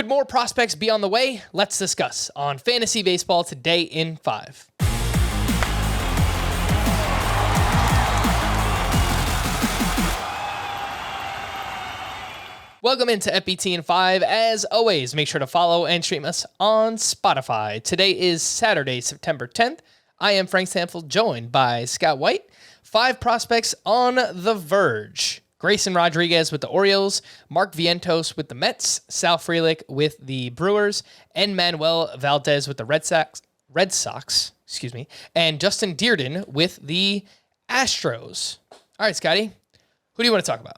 Could more prospects be on the way? Let's discuss on Fantasy Baseball today in 5. Welcome into FBT in 5. As always, make sure to follow and stream us on Spotify. Today is Saturday, September 10th. I am Frank Stanfield, joined by Scott White. 5 prospects on the verge. Grayson Rodriguez with the Orioles, Mark Vientos with the Mets, Sal Frelick with the Brewers, and Manuel Valdez with the Red Sox, and Justin Dearden with the Astros. All right, Scotty, who do you want to talk about?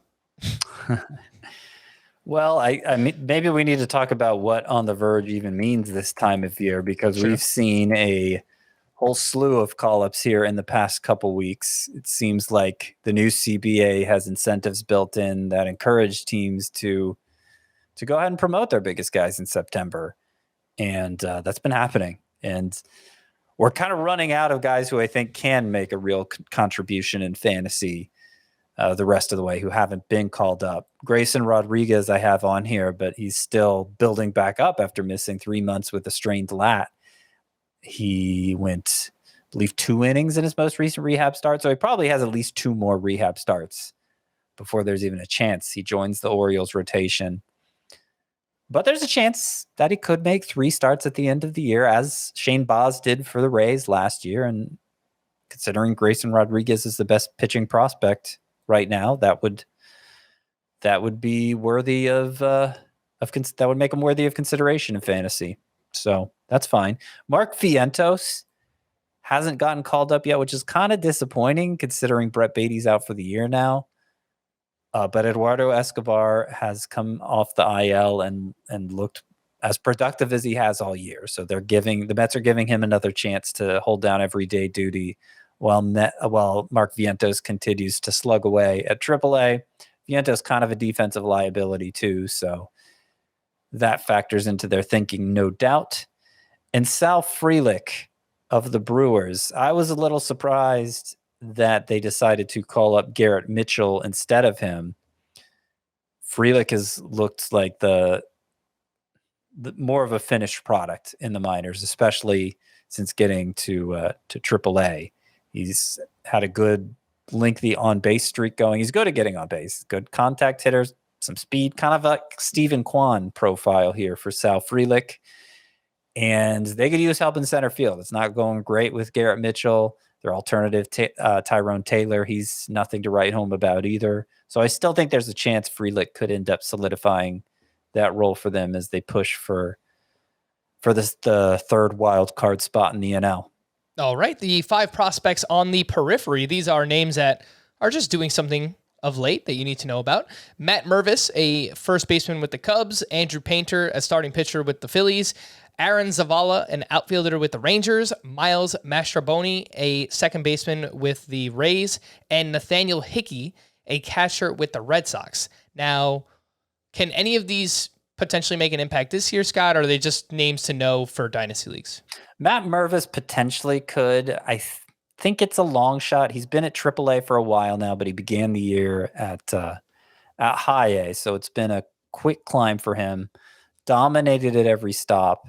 Well, I mean, maybe we need to talk about what on the verge even means this time of year, because we've seen a whole slew of call-ups here in the past couple weeks. It seems like the new CBA has incentives built in that encourage teams to go ahead and promote their biggest guys in September. And that's been happening. And we're kind of running out of guys who I think can make a real contribution in fantasy the rest of the way, who haven't been called up. Grayson Rodriguez I have on here, but he's still building back up after missing 3 months with a strained lat. He went, I believe, 2 innings in his most recent rehab start, so he probably has at least 2 more rehab starts before there's even a chance he joins the Orioles rotation. But there's a chance that he could make 3 starts at the end of the year, as Shane Baz did for the Rays last year. And considering Grayson Rodriguez is the best pitching prospect right now, that would be worthy of that would make him worthy of consideration in fantasy. So that's fine. Mark Vientos hasn't gotten called up yet, which is kind of disappointing considering Brett Beatty's out for the year now. But Eduardo Escobar has come off the IL and looked as productive as he has all year. So the Mets are giving him another chance to hold down everyday duty while Mark Vientos continues to slug away at AAA. Vientos kind of a defensive liability too, so that factors into their thinking, no doubt. And Sal Frelick of the Brewers, I was a little surprised that they decided to call up Garrett Mitchell instead of him. Frelick has looked like the more of a finished product in the minors, especially since getting to AAA. He's had a good lengthy on-base streak going. He's good at getting on base. Good contact hitters, some speed, kind of a Steven Kwan profile here for Sal Frelick. And they could use help in center field. It's not going great with Garrett Mitchell. Their alternative, Tyrone Taylor, he's nothing to write home about either. So I still think there's a chance Frelick could end up solidifying that role for them as they push for the third wild card spot in the NL. All right, the 5 prospects on the periphery. These are names that are just doing something of late that you need to know about. Matt Mervis, a first baseman with the Cubs. Andrew Painter, a starting pitcher with the Phillies. Aaron Zavala, an outfielder with the Rangers. Miles Mastrobuoni, a second baseman with the Rays. And Nathaniel Hickey, a catcher with the Red Sox. Now, can any of these potentially make an impact this year, Scott, or are they just names to know for dynasty leagues? Matt Mervis potentially could. I think it's a long shot. He's been at AAA for a while now, but he began the year at High A, so it's been a quick climb for him. Dominated at every stop.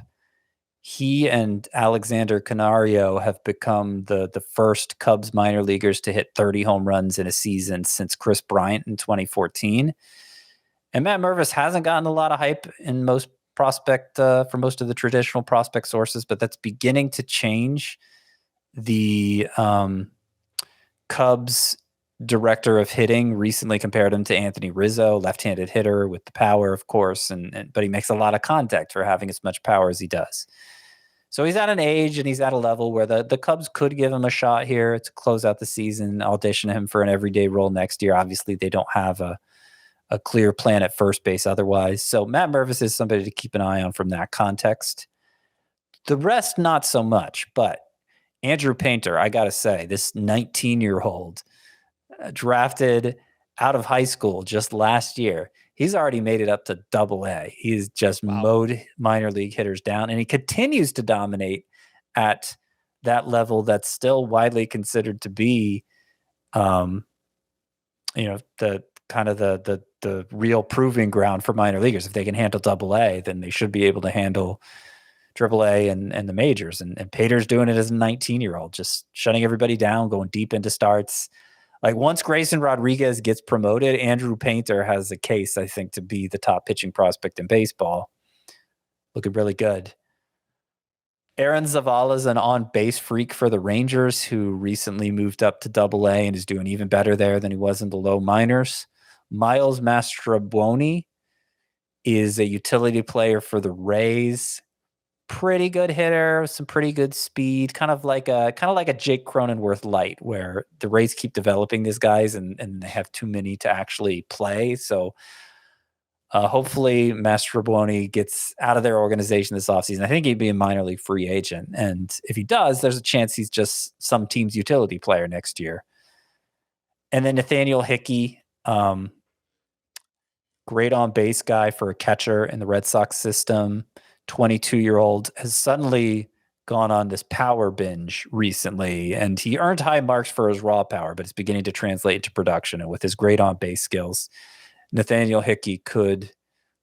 He and Alexander Canario have become the first Cubs minor leaguers to hit 30 home runs in a season since Chris Bryant in 2014. And Matt Mervis hasn't gotten a lot of hype in most for most of the traditional prospect sources, but that's beginning to change. The Cubs director of hitting recently compared him to Anthony Rizzo, left-handed hitter with the power, of course, but he makes a lot of contact for having as much power as he does. So he's at an age and he's at a level where the Cubs could give him a shot here to close out the season, audition him for an everyday role next year. Obviously, they don't have a clear plan at first base otherwise. So Matt Mervis is somebody to keep an eye on from that context. The rest, not so much, but Andrew Painter, I got to say, this 19-year-old drafted out of high school just last year, he's already made it up to AA. He's just mowed minor league hitters down, and he continues to dominate at that level that's still widely considered to be, the kind of the real proving ground for minor leaguers. If they can handle AA, then they should be able to handle AAA and the majors. And Pater's doing it as a 19-year-old, just shutting everybody down, going deep into starts. Like once Grayson Rodriguez gets promoted, Andrew Painter has a case, I think, to be the top pitching prospect in baseball. Looking really good. Aaron Zavala's an on-base freak for the Rangers, who recently moved up to AA and is doing even better there than he was in the low minors. Miles Mastrobuoni is a utility player for the Rays. Pretty good hitter, some pretty good speed, kind of like a Jake Cronenworth light, where the Rays keep developing these guys and they have too many to actually play. So hopefully Mastrobuoni gets out of their organization this offseason. I think he'd be a minor league free agent. And if he does, there's a chance he's just some team's utility player next year. And then Nathaniel Hickey, great on base guy for a catcher in the Red Sox system. 22-year-old has suddenly gone on this power binge recently, and he earned high marks for his raw power, but it's beginning to translate into production. And with his great on-base skills, Nathaniel Hickey could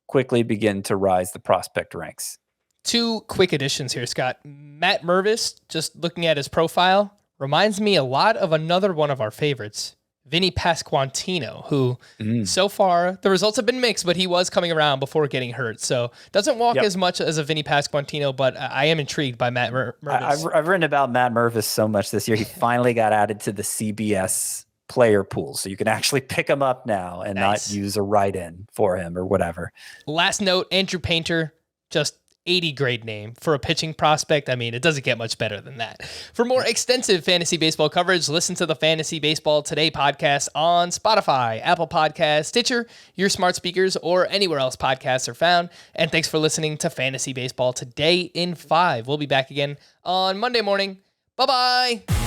quickly begin to rise the prospect ranks. 2 quick additions here, Scott. Matt Mervis, just looking at his profile, reminds me a lot of another one of our favorites, Vinny Pasquantino, who so far the results have been mixed, but he was coming around before getting hurt. So doesn't walk as much as a Vinny Pasquantino, but I am intrigued by Matt Mervis. I've written about Matt Mervis so much this year. He finally got added to the CBS player pool. So you can actually pick him up now and not use a write-in for him or whatever. Last note, Andrew Painter, just 80 grade name for a pitching prospect. I mean, it doesn't get much better than that. For more extensive fantasy baseball coverage, listen to the Fantasy Baseball Today podcast on Spotify, Apple Podcasts, Stitcher, your smart speakers, or anywhere else podcasts are found. And thanks for listening to Fantasy Baseball Today in 5. We'll be back again on Monday morning. Bye-bye.